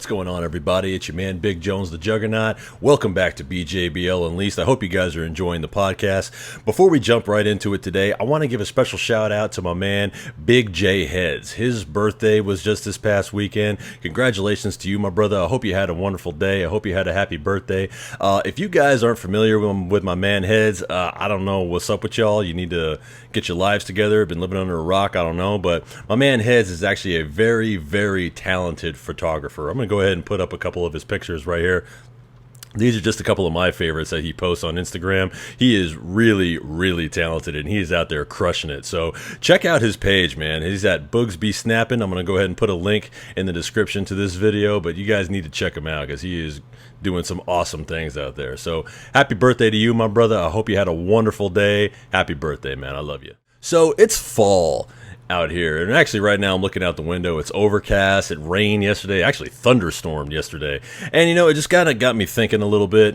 What's going on, everybody? It's your man, Big Jones, the Juggernaut. Welcome back to BJBL Unleashed. I hope you guys are enjoying the podcast. Before we jump right into it today, I want to give a special shout out to my man, Big J Heads. His birthday was just this past weekend. Congratulations to you, my brother. I hope you had a wonderful day. I hope you had a happy birthday. If you guys aren't familiar with my man Heads, I don't know what's up with y'all. You need to get your lives together. Been living under a rock, I don't know. But my man Heads is actually a very, very talented photographer. I'm going to go ahead and put up a couple of his pictures right here. These are just a couple of my favorites that he posts on Instagram. He is really, really talented, and he is out there crushing it. So check out his page, man. He's at Bugsby Snapping. I'm going to go ahead and put a link in the description to this video, but you guys need to check him out because he is doing some awesome things out there. So happy birthday to you, my brother. I hope you had a wonderful day. Happy birthday, man. I love you. So it's fall out here, and actually right now I'm looking out the window. It's overcast. It rained yesterday, actually thunderstormed yesterday, and it just kind of got me thinking a little bit.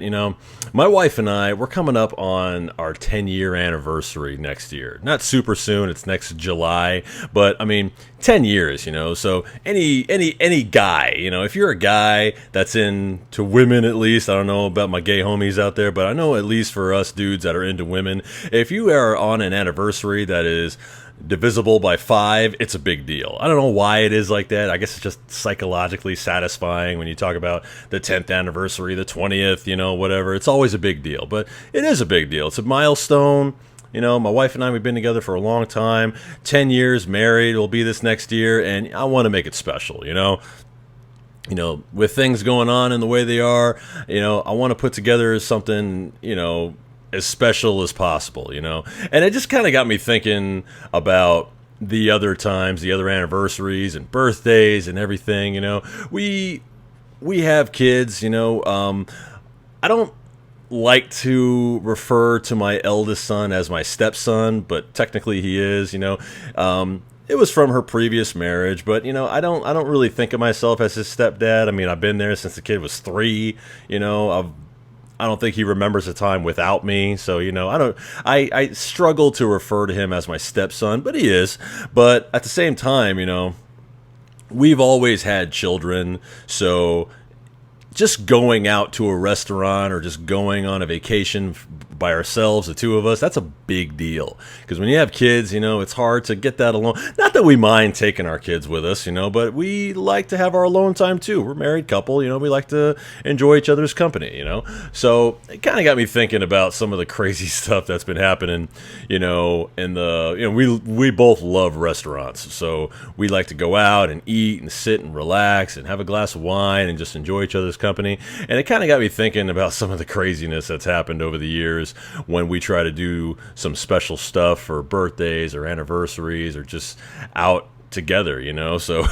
My wife and I, we're coming up on our 10-year anniversary next year. Not super soon, it's next July, but I mean 10 years. So any guy, if you're a guy that's into women, at least, I don't know about my gay homies out there, but I know at least for us dudes that are into women, if you are on an anniversary that is divisible by 5, it's a big deal. I don't know why it is like that. I guess it's just psychologically satisfying when you talk about the 10th anniversary, the 20th, whatever. It's always a big deal, but it is a big deal. It's a milestone. My wife and I, we've been together for a long time, 10 years married. We'll be this next year, and I want to make it special, with things going on in the way they are, I want to put together something, as special as possible, and it just kind of got me thinking about the other times, the other anniversaries and birthdays and everything. We have kids. I don't like to refer to my eldest son as my stepson, but technically he is. It was from her previous marriage, but I don't really think of myself as his stepdad. I mean, I've been there since the kid was 3. I don't think he remembers a time without me, so I struggle to refer to him as my stepson, but he is. But at the same time, we've always had children, so just going out to a restaurant or just going on a vacation by ourselves, the two of us, that's a big deal. Because when you have kids, it's hard to get that alone. Not that we mind taking our kids with us, but we like to have our alone time too. We're a married couple, we like to enjoy each other's company, So it kind of got me thinking about some of the crazy stuff that's been happening, we both love restaurants. So we like to go out and eat and sit and relax and have a glass of wine and just enjoy each other's company. And it kind of got me thinking about some of the craziness that's happened over the years when we try to do some special stuff for birthdays or anniversaries or just out together, So,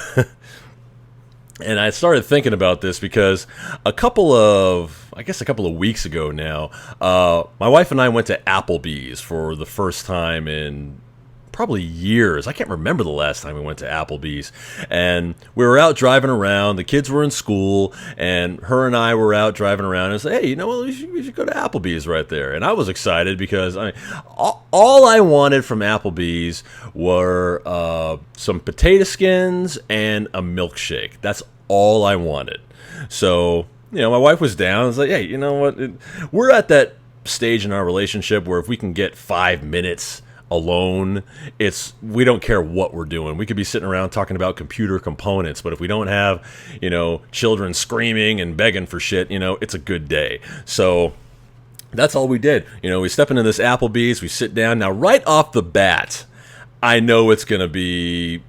and I started thinking about this because a couple of weeks ago now, my wife and I went to Applebee's for the first time in probably years. I can't remember the last time we went to Applebee's, and we were out driving around. The kids were in school, and her and I were out driving around and said, hey, we should go to Applebee's right there. And I was excited because all I wanted from Applebee's were some potato skins and a milkshake. That's all I wanted. So, my wife was down. I was like, hey, you know what? We're at that stage in our relationship where if we can get 5 minutes alone, we don't care what we're doing. We could be sitting around talking about computer components, but if we don't have children screaming and begging for shit, it's a good day. So that's all we did. We step into this Applebee's, we sit down. Now right off the bat, I know it's gonna be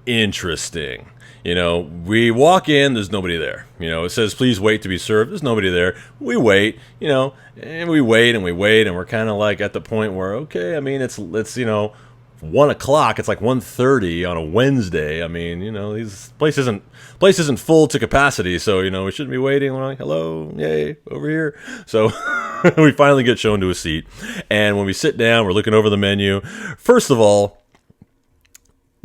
interesting. We walk in, there's nobody there. It says, please wait to be served. There's nobody there. We wait, and we wait and we wait, and we're kind of like at the point where, okay, I mean, it's 1 o'clock. It's like 1:30 on a Wednesday. I mean, these place isn't full to capacity, so, we shouldn't be waiting. We're like, hello, yay, over here. So we finally get shown to a seat. And when we sit down, we're looking over the menu. First of all,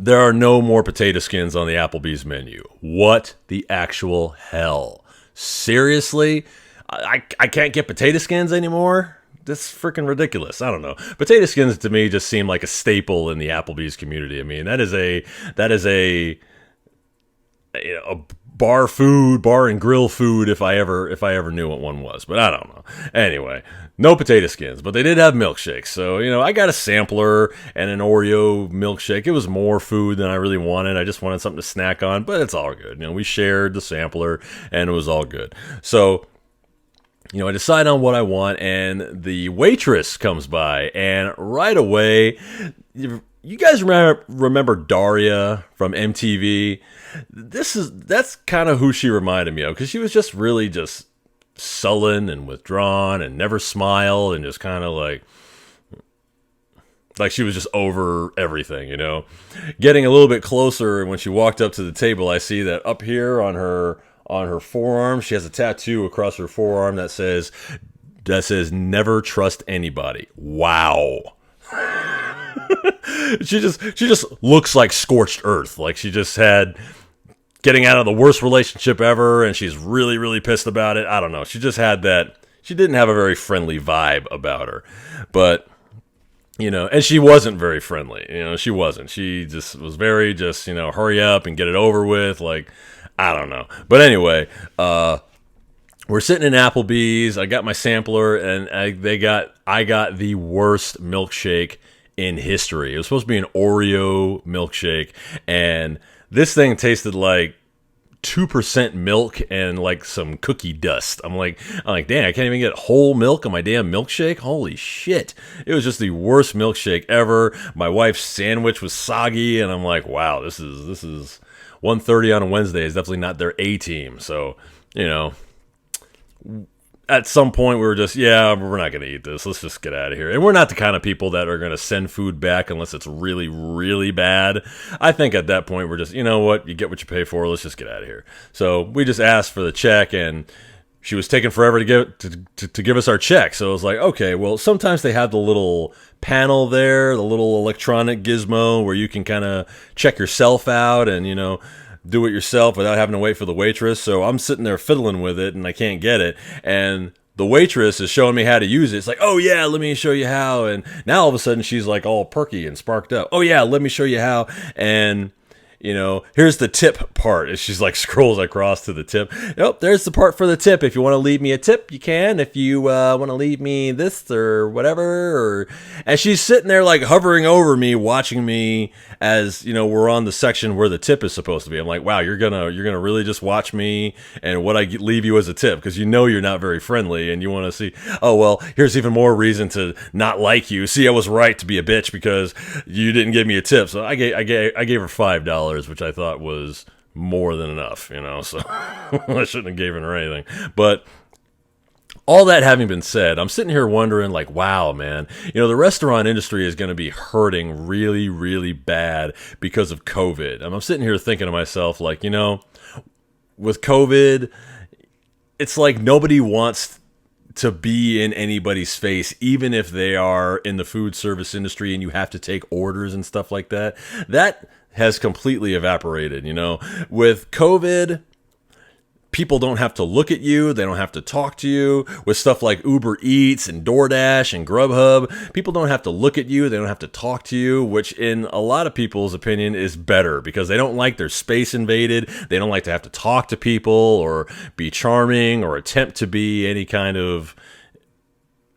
there are no more potato skins on the Applebee's menu. What the actual hell? Seriously? I can't get potato skins anymore? That's freaking ridiculous. I don't know. Potato skins to me just seem like a staple in the Applebee's community. I mean, that is a bar and grill food if I ever knew what one was, but I don't know. Anyway, no potato skins, but they did have milkshakes. So, I got a sampler and an Oreo milkshake. It was more food than I really wanted. I just wanted something to snack on, but it's all good. We shared the sampler and it was all good. So, I decide on what I want, and the waitress comes by, and right away, you guys remember Daria from MTV? That's kind of who she reminded me of, because she was just really just sullen and withdrawn and never smiled and just kind of like she was just over everything, Getting a little bit closer, when she walked up to the table, I see that up here on her forearm, she has a tattoo across her forearm that says never trust anybody. Wow. She just looks like scorched earth. Like she just had getting out of the worst relationship ever, and she's really, really pissed about it. I don't know. She just had that. She didn't have a very friendly vibe about her. But, and she wasn't very friendly. She wasn't. She just was very hurry up and get it over with. Like, I don't know. But anyway, we're sitting in Applebee's. I got my sampler, and I got the worst milkshake in history. It was supposed to be an Oreo milkshake, and this thing tasted like 2% milk and like some cookie dust. I'm like, damn, I can't even get whole milk on my damn milkshake. Holy shit. It was just the worst milkshake ever. My wife's sandwich was soggy, and I'm like, wow, this is 1:30 on a Wednesday is definitely not their A team. So, at some point we were just, we're not going to eat this. Let's just get out of here. And we're not the kind of people that are going to send food back unless it's really, really bad. I think at that point we're just, you know what? You get what you pay for. Let's just get out of here. So we just asked for the check, and she was taking forever to give us our check. So I was like, okay, well, sometimes they have the little panel there, the little electronic gizmo where you can kind of check yourself out and, do it yourself without having to wait for the waitress. So I'm sitting there fiddling with it, and I can't get it. And the waitress is showing me how to use it. It's like, oh yeah, let me show you how. And now all of a sudden she's like all perky and sparked up. Oh yeah, let me show you how. And here's the tip part. As she's like scrolls across to the tip. Nope, there's the part for the tip. If you want to leave me a tip, you can. If you want to leave me this or whatever. And she's sitting there like hovering over me, watching me as, we're on the section where the tip is supposed to be. I'm like, wow, you're gonna really just watch me and what I leave you as a tip, because you're not very friendly and you want to see, oh, well, here's even more reason to not like you. See, I was right to be a bitch because you didn't give me a tip. So I gave her $5. Which I thought was more than enough, so I shouldn't have given her anything. But all that having been said, I'm sitting here wondering, like, wow, man, the restaurant industry is going to be hurting really, really bad because of COVID. And I'm sitting here thinking to myself, like, with COVID, it's like nobody wants to be in anybody's face, even if they are in the food service industry and you have to take orders and stuff like that. That has completely evaporated. With COVID, people don't have to look at you. They don't have to talk to you. With stuff like Uber Eats and DoorDash and Grubhub, people don't have to look at you. They don't have to talk to you, which in a lot of people's opinion is better because they don't like their space invaded. They don't like to have to talk to people or be charming or attempt to be any kind of...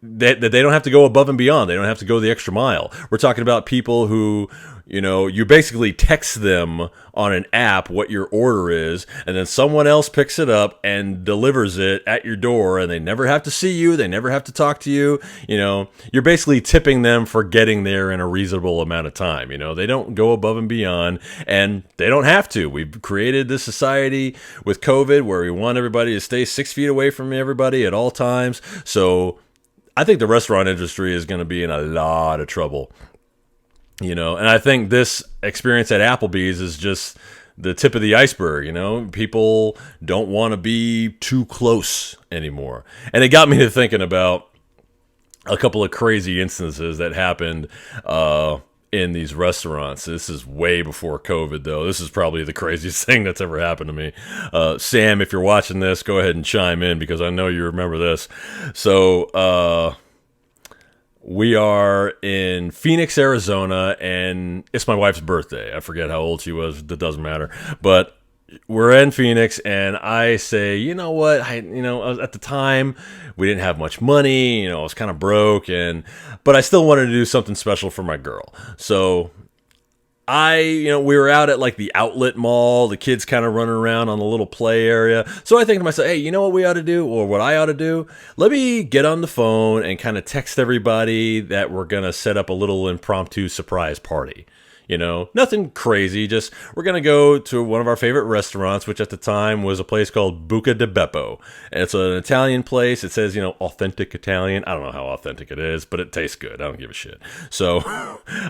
That they don't have to go above and beyond. They don't have to go the extra mile. We're talking about people who, you basically text them on an app what your order is, and then someone else picks it up and delivers it at your door, and they never have to see you. They never have to talk to you. You're basically tipping them for getting there in a reasonable amount of time. They don't go above and beyond, and they don't have to. We've created this society with COVID where we want everybody to stay 6 feet away from everybody at all times. So I think the restaurant industry is going to be in a lot of trouble, and I think this experience at Applebee's is just the tip of the iceberg. People don't want to be too close anymore. And it got me to thinking about a couple of crazy instances that happened, in these restaurants. This is way before COVID, though. This is probably the craziest thing that's ever happened to me. Sam, if you're watching this, go ahead and chime in because I know you remember this. So, we are in Phoenix, Arizona, and it's my wife's birthday. I forget how old she was. That doesn't matter. But we're in Phoenix, and I say, you know what? At the time, we didn't have much money. I was kind of broke, but I still wanted to do something special for my girl. So we were out at like the outlet mall, the kids kind of running around on the little play area. So I think to myself, hey, you know what we ought to do, or what I ought to do? Let me get on the phone and kind of text everybody that we're going to set up a little impromptu surprise party. Nothing crazy. Just we're going to go to one of our favorite restaurants, which at the time was a place called Buca di Beppo. And it's an Italian place. It says, authentic Italian. I don't know how authentic it is, but it tastes good. I don't give a shit. So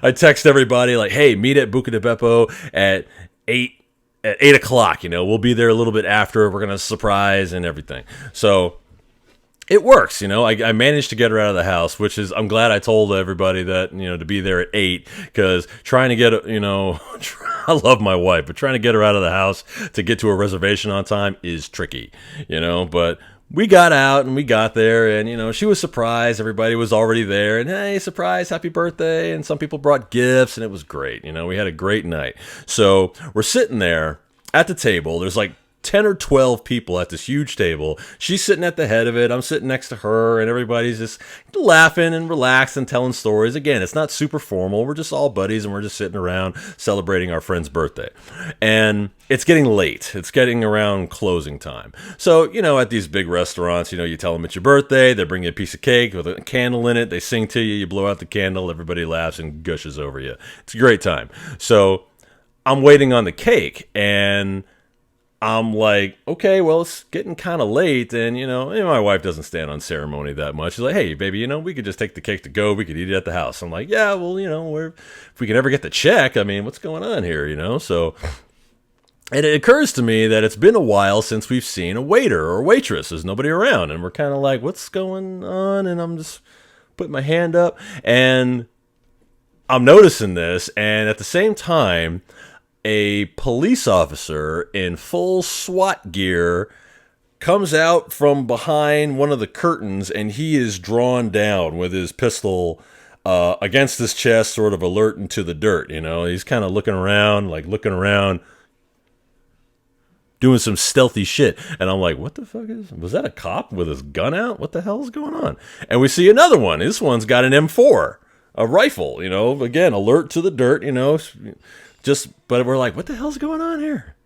I text everybody like, hey, meet at Buca di Beppo at 8 o'clock. We'll be there a little bit after. We're going to surprise and everything. So it works, I managed to get her out of the house, which is, I'm glad I told everybody that, to be there at 8, because trying to get, I love my wife, but trying to get her out of the house to get to a reservation on time is tricky, but we got out and we got there, and, she was surprised. Everybody was already there, and hey, surprise, happy birthday. And some people brought gifts, and it was great. We had a great night. So we're sitting there at the table. There's like 10 or 12 people at this huge table. She's sitting at the head of it. I'm sitting next to her, and everybody's just laughing and relaxed and telling stories. Again, it's not super formal. We're just all buddies, and we're just sitting around celebrating our friend's birthday. And it's getting late. It's getting around closing time. So, at these big restaurants, you tell them it's your birthday. They bring you a piece of cake with a candle in it. They sing to you. You blow out the candle. Everybody laughs and gushes over you. It's a great time. So I'm waiting on the cake, and I'm like, okay, well, it's getting kind of late, and, my wife doesn't stand on ceremony that much. She's like, hey, baby, we could just take the cake to go. We could eat it at the house. I'm like, yeah, well, if we can ever get the check, I mean, what's going on here, So, and it occurs to me that it's been a while since we've seen a waiter or waitress. There's nobody around, and we're kind of like, what's going on? And I'm just putting my hand up, and I'm noticing this, and at the same time, a police officer in full SWAT gear comes out from behind one of the curtains, and he is drawn down with his pistol against his chest, sort of alerting to the dirt. He's kind of looking around, doing some stealthy shit. And I'm like, what the fuck was that a cop with his gun out? What the hell is going on? And we see another one. This one's got an M4, a rifle, again, alert to the dirt, but we're like, what the hell's going on here?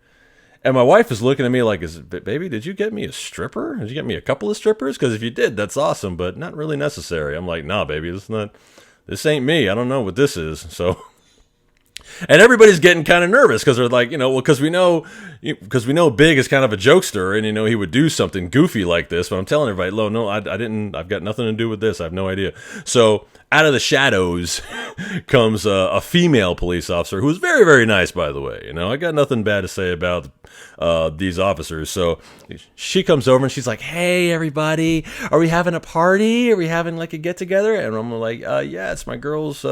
And my wife is looking at me like, baby, did you get me a stripper? Did you get me a couple of strippers? Because if you did, that's awesome, but not really necessary. I'm like, nah, baby, this ain't me. I don't know what this is. So, and everybody's getting kind of nervous because they're like, because we know Big is kind of a jokester, and he would do something goofy like this. But I'm telling everybody, no, I didn't. I've got nothing to do with this. I have no idea. So out of the shadows comes a female police officer who was very, very nice, by the way. I got nothing bad to say about these officers. So she comes over and she's like, hey, everybody, are we having a party? Are we having like a get together? And I'm like, yeah, it's my girl's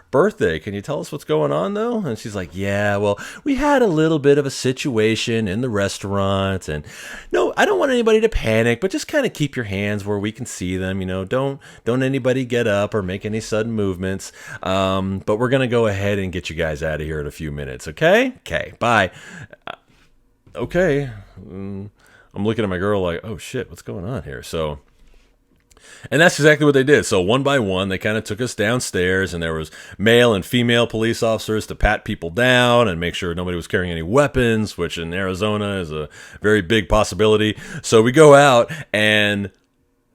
birthday. Can you tell us what's going on though? And she's like, yeah, well, we had a little bit of a situation in the restaurant, and no, I don't want anybody to panic, but just kind of keep your hands where we can see them. Don't anybody get up or make any sudden movements. But we're gonna go ahead and get you guys out of here in a few minutes. Okay, bye. Okay. I'm looking at my girl like, oh shit, what's going on here? So, and that's exactly what they did. So one by one, they kind of took us downstairs, and there was male and female police officers to pat people down and make sure nobody was carrying any weapons, which in Arizona is a very big possibility. So we go out, and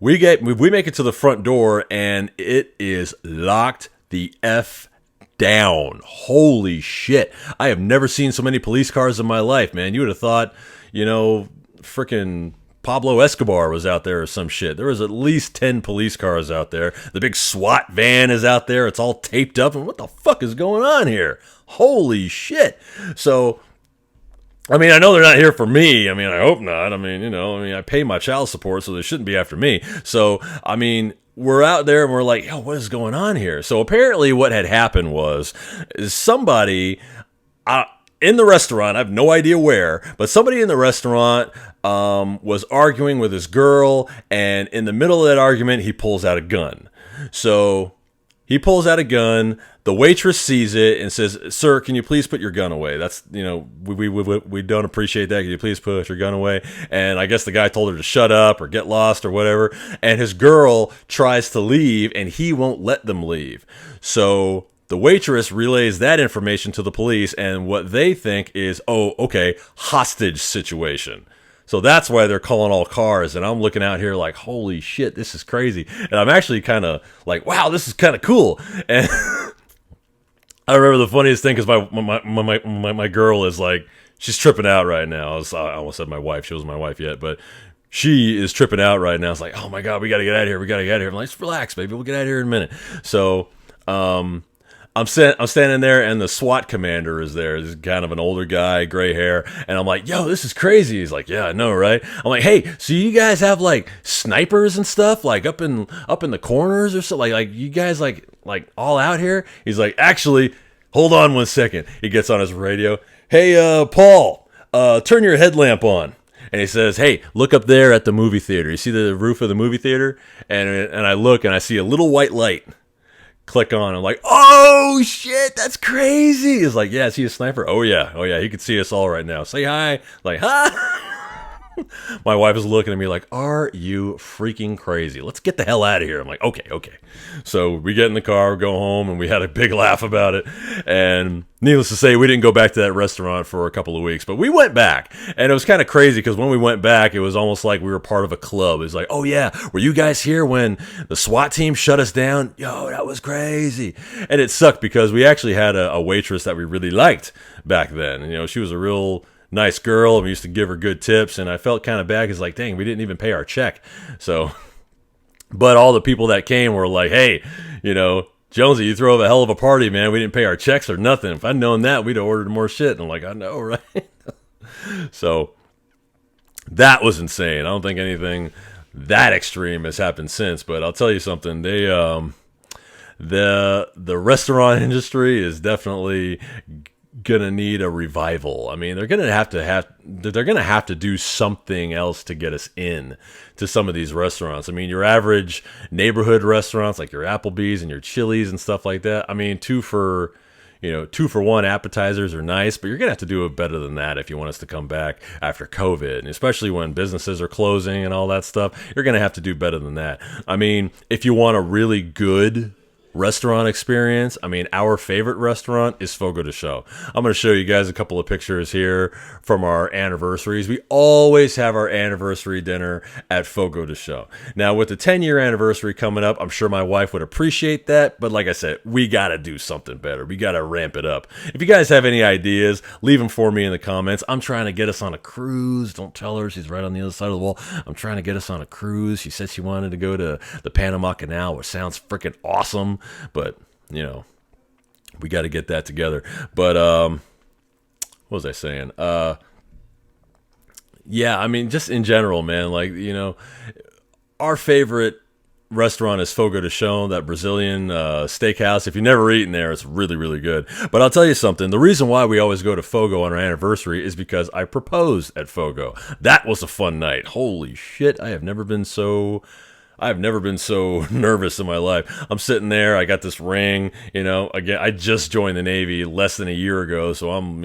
we make it to the front door, and it is locked the F down. Holy shit. I have never seen so many police cars in my life, man. You would have thought, freaking Pablo Escobar was out there or some shit. There was at least 10 police cars out there. The big SWAT van is out there. It's all taped up. And what the fuck is going on here? Holy shit. So, I mean, I know they're not here for me. I mean, I hope not. I mean, I pay my child support, so they shouldn't be after me. So, I mean, we're out there and we're like, yo, what is going on here? So apparently what had happened was somebody in the restaurant, I have no idea where, but somebody in the restaurant was arguing with his girl, and in the middle of that argument, he pulls out a gun. So He pulls out a gun. The waitress sees it and says, "Sir, can you please put your gun away? That's, we don't appreciate that. Can you please put your gun away?" And I guess the guy told her to shut up or get lost or whatever. And his girl tries to leave, and he won't let them leave. So the waitress relays that information to the police, and what they think is, oh, okay, hostage situation. So that's why they're calling all cars, and I'm looking out here like, holy shit, this is crazy. And I'm actually kind of like, wow, this is kind of cool. And I remember the funniest thing, because my girl is like, she's tripping out right now. I almost said my wife. She wasn't my wife yet, but she is tripping out right now. It's like, oh my God, we got to get out of here. We got to get out of here. I'm like, just relax, baby. We'll get out of here in a minute. So, I'm standing there, and the SWAT commander is there. This is kind of an older guy, gray hair, and I'm like, "Yo, this is crazy." He's like, "Yeah, I know, right?" I'm like, "Hey, so you guys have like snipers and stuff, like up in the corners or something? Like you guys like all out here?" He's like, "Actually, hold on one second." He gets on his radio. "Hey, Paul, turn your headlamp on." And he says, "Hey, look up there at the movie theater. You see the roof of the movie theater?" And I look, and I see a little white light. Click on. I'm like, oh shit, that's crazy. He's like, "Yeah, is he a sniper?" Oh yeah, he can see us all right now. Say hi. Like, hi. My wife is looking at me like, "Are you freaking crazy? Let's get the hell out of here." I'm like, okay. So we get in the car, go home, and we had a big laugh about it. And needless to say, we didn't go back to that restaurant for a couple of weeks, but we went back. And it was kind of crazy, because when we went back, it was almost like we were part of a club. It was like, "Oh yeah, were you guys here when the SWAT team shut us down? Yo, that was crazy." And it sucked, because we actually had a waitress that we really liked back then. And, she was a real nice girl. We used to give her good tips, and I felt kind of bad, because like, dang, we didn't even pay our check. So, but all the people that came were like, "Hey, Jonesy, you throw up a hell of a party, man. We didn't pay our checks or nothing. If I'd known that, we'd have ordered more shit." And I'm like, "I know, right?" So that was insane. I don't think anything that extreme has happened since, but I'll tell you something. They the restaurant industry is definitely gonna need a revival. I mean, they're gonna have to do something else to get us in to some of these restaurants. I mean, your average neighborhood restaurants like your Applebee's and your Chili's and stuff like that. I mean, two for one appetizers are nice, but you're gonna have to do it better than that if you want us to come back after COVID, and especially when businesses are closing and all that stuff. You're gonna have to do better than that. I mean, if you want a really good restaurant experience, I mean, our favorite restaurant is Fogo de Chão. I'm going to show you guys a couple of pictures here from our anniversaries. We always have our anniversary dinner at Fogo de Chão. Now, with the 10-year anniversary coming up, I'm sure my wife would appreciate that, but like I said, we got to do something better. We got to ramp it up. If you guys have any ideas, leave them for me in the comments. I'm trying to get us on a cruise. Don't tell her, she's right on the other side of the wall. I'm trying to get us on a cruise. She said she wanted to go to the Panama Canal, which sounds freaking awesome. But, we got to get that together. But, what was I saying? Yeah, I mean, just in general, man, like, our favorite restaurant is Fogo de Chão, that Brazilian steakhouse. If you've never eaten there, it's really, really good. But I'll tell you something. The reason why we always go to Fogo on our anniversary is because I proposed at Fogo. That was a fun night. Holy shit, I have never been so nervous in my life. I'm sitting there. I got this ring, again, I just joined the Navy less than a year ago. So I'm,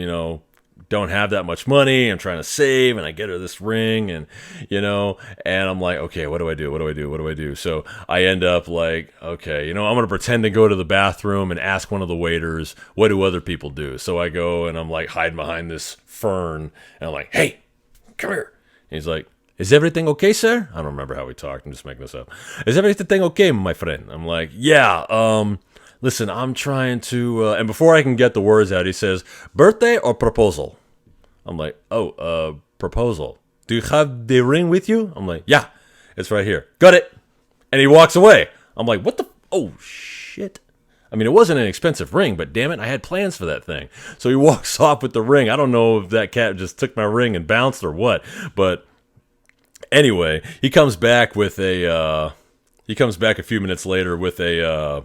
don't have that much money. I'm trying to save, and I get her this ring, and, and I'm like, okay, what do I do? So I end up like, okay, I'm going to pretend to go to the bathroom and ask one of the waiters, what do other people do? So I go, and I'm like hiding behind this fern, and I'm like, "Hey, come here." And he's like, "Is everything okay, sir?" I don't remember how we talked. I'm just making this up. "Is everything okay, my friend?" I'm like, "Yeah, listen, I'm trying to," and before I can get the words out, he says, "Birthday or proposal?" I'm like, "Oh, proposal. Do you have the ring with you?" I'm like, "Yeah, it's right here. Got it." And he walks away. I'm like, "What the? Oh, shit." I mean, it wasn't an expensive ring, but damn it, I had plans for that thing. So he walks off with the ring. I don't know if that cat just took my ring and bounced or what, but anyway, he comes back with a few minutes later with a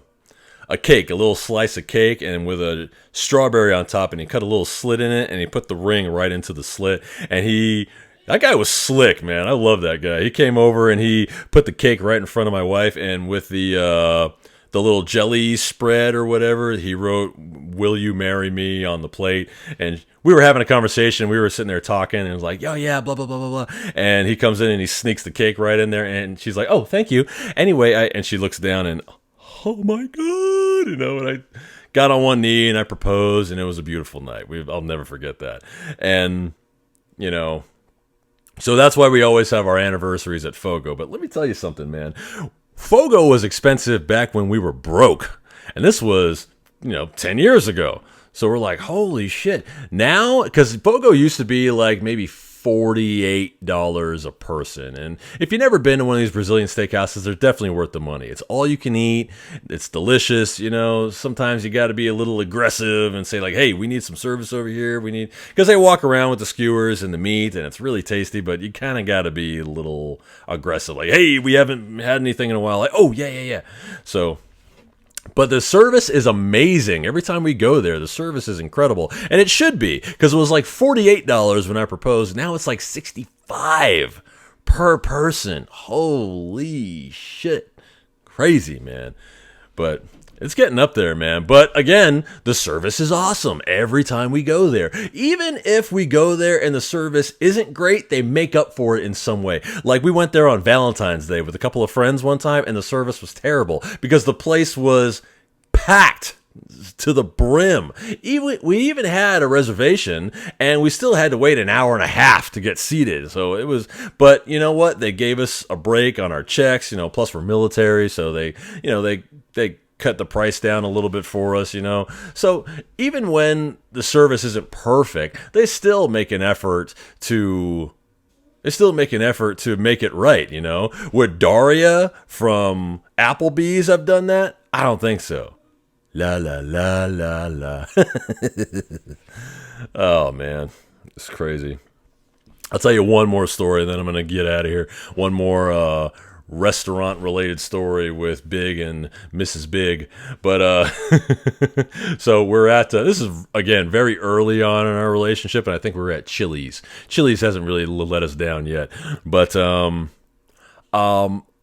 cake, a little slice of cake, and with a strawberry on top, and he cut a little slit in it, and he put the ring right into the slit, and that guy was slick, man. I love that guy. He came over, and he put the cake right in front of my wife, and with the the little jelly spread or whatever. He wrote, "Will you marry me?" on the plate. And we were having a conversation. We were sitting there talking, and it was like, "Oh yeah, blah blah blah blah blah." And he comes in and he sneaks the cake right in there, and she's like, "Oh, thank you." Anyway, and she looks down and, oh my god, and I got on one knee and I proposed, and it was a beautiful night. I'll never forget that. And so that's why we always have our anniversaries at Fogo. But let me tell you something, man. Fogo was expensive back when we were broke. And this was, 10 years ago. So we're like, holy shit. Now, because Fogo used to be like maybe $48 a person. And if you've never been to one of these Brazilian steakhouses, they're definitely worth the money. It's all you can eat. It's delicious. Sometimes you got to be a little aggressive and say like, hey, we need some service over here. Because they walk around with the skewers and the meat and it's really tasty, but you kind of got to be a little aggressive. Like, hey, we haven't had anything in a while. Like, oh, yeah. So, but the service is amazing. Every time we go there, the service is incredible. And it should be, because it was like $48 when I proposed. Now it's like $65 per person. Holy shit. Crazy, man. But it's getting up there, man. But again, the service is awesome every time we go there. Even if we go there and the service isn't great, they make up for it in some way. Like we went there on Valentine's Day with a couple of friends one time, and the service was terrible because the place was packed to the brim. We even had a reservation, and we still had to wait an hour and a half to get seated. So it was, but you know what? They gave us a break on our checks, plus we're military, so they cut the price down a little bit for us, So even when the service isn't perfect, they still make an effort to make it right, Would Daria from Applebee's have done that? I don't think so. La la la la la. Oh man, it's crazy. I'll tell you one more story, and then I'm gonna get out of here. One more restaurant related story with Big and Mrs. Big. But so we're at this is again very early on in our relationship, and I think we're at Chili's. Chili's hasn't really let us down yet, but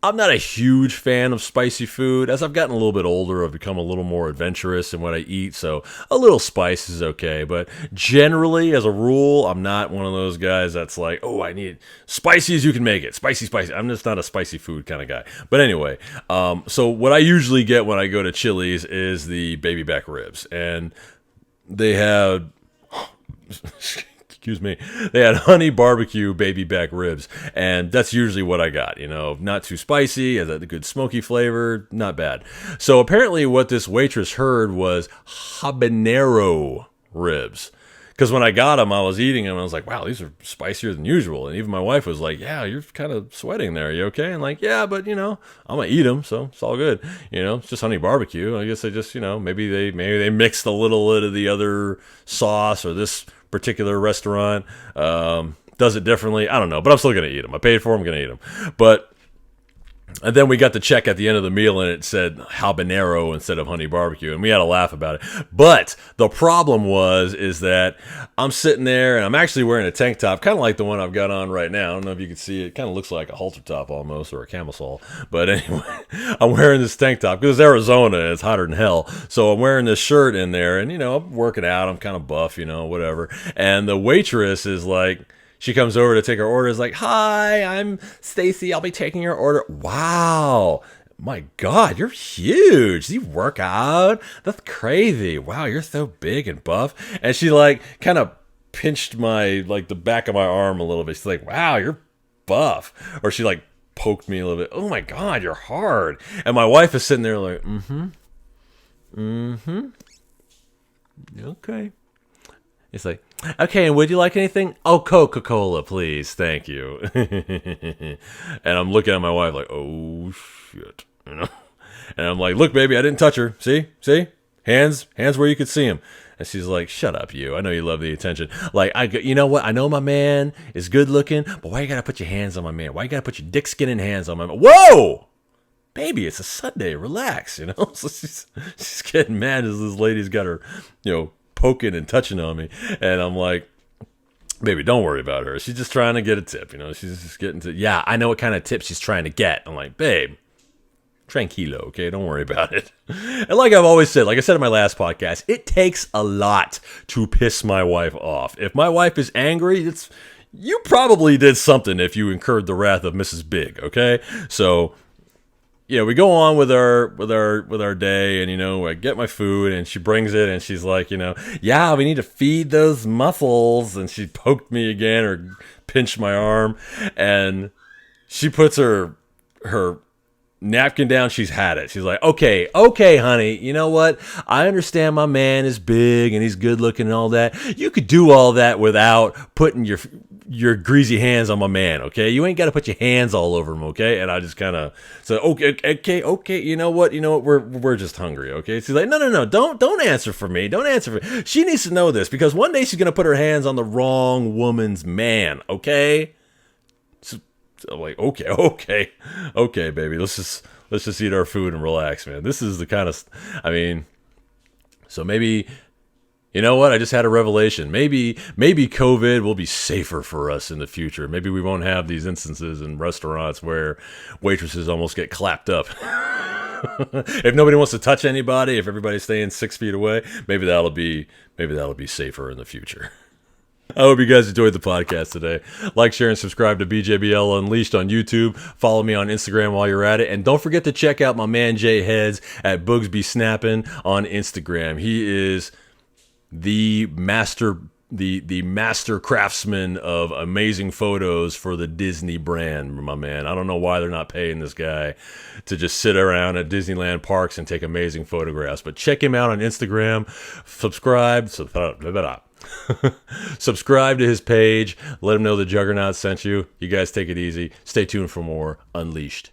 I'm not a huge fan of spicy food. As I've gotten a little bit older, I've become a little more adventurous in what I eat, so a little spice is okay. But generally, as a rule, I'm not one of those guys that's like, oh, I need spicy as you can make it. Spicy. I'm just not a spicy food kind of guy. But anyway, so what I usually get when I go to Chili's is the baby back ribs. And they had... Excuse me. They had honey barbecue baby back ribs, and that's usually what I got. Not too spicy, has a good smoky flavor, not bad. So apparently, what this waitress heard was habanero ribs. Because when I got them, I was eating them, and I was like, wow, these are spicier than usual. And even my wife was like, yeah, you're kind of sweating there. Are you okay? And like, yeah, but I'm gonna eat them, so it's all good. It's just honey barbecue. I guess they just, maybe they mixed a little bit of the other sauce, or this particular restaurant does it differently. I don't know, but I'm still gonna eat them. I paid for them, I'm gonna eat them. And then we got the check at the end of the meal, and it said habanero instead of honey barbecue, and we had a laugh about it. But the problem is that I'm sitting there, and I'm actually wearing a tank top, kind of like the one I've got on right now. I don't know if you can see it. It kind of looks like a halter top almost, or a camisole. But anyway, I'm wearing this tank top because it's Arizona, and it's hotter than hell. So I'm wearing this shirt in there, and, I'm working out. I'm kind of buff, whatever. And the waitress is like... She comes over to take her order. Is like, hi, I'm Stacy. I'll be taking your order. Wow. My God, you're huge. Do you work out? That's crazy. Wow, you're so big and buff. And she kind of pinched the back of my arm a little bit. She's like, wow, you're buff. Or she poked me a little bit. Oh my God, you're hard. And my wife is sitting there like, okay. It's like, okay, and would you like anything? Oh, Coca-Cola, please. Thank you. And I'm looking at my wife like, oh, shit. And I'm like, look, baby, I didn't touch her. See? Hands where you could see them. And she's like, shut up, you. I know you love the attention. You know what? I know my man is good looking, but why you got to put your hands on my man? Why you got to put your dick skin and hands on my man? Whoa! Baby, it's a Sunday. Relax, So she's getting mad as this lady's got her, poking and touching on me, and I'm like, baby, don't worry about her. She's just trying to get a tip, She's just getting to, yeah, I know what kind of tip she's trying to get. I'm like, babe, Tranquilo, okay? Don't worry about it. And like I've always said, like I said in my last podcast, it takes a lot to piss my wife off. If my wife is angry, you probably did something if you incurred the wrath of Mrs. Big, okay? So, we go on with our day, and I get my food, and she brings it, and she's like, yeah, we need to feed those mussels, and she poked me again or pinched my arm, and she puts her napkin down. She's had it. She's like, okay, honey, you know what? I understand my man is big and he's good looking and all that. You could do all that without putting your greasy hands on my man, okay? You ain't got to put your hands all over him, okay? And I just kind of said, okay. You know what? We're just hungry, okay? She's like, no, don't answer for me. Don't answer for me. She needs to know this because one day she's gonna put her hands on the wrong woman's man, okay? I'm like, okay, baby. Let's just eat our food and relax, man. This is the kind of, so maybe, you know what? I just had a revelation. Maybe COVID will be safer for us in the future. Maybe we won't have these instances in restaurants where waitresses almost get clapped up. If nobody wants to touch anybody, if everybody's staying 6 feet away, maybe that'll be safer in the future. I hope you guys enjoyed the podcast today. Like, share, and subscribe to BJBL Unleashed on YouTube. Follow me on Instagram while you're at it. And don't forget to check out my man Jay Heads at Boogsby Snappin' on Instagram. He is the master craftsman of amazing photos for the Disney brand, my man. I don't know why they're not paying this guy to just sit around at Disneyland parks and take amazing photographs. But check him out on Instagram. Subscribe to his page. Let him know the Juggernaut sent you. You guys take it easy. Stay tuned for more Unleashed.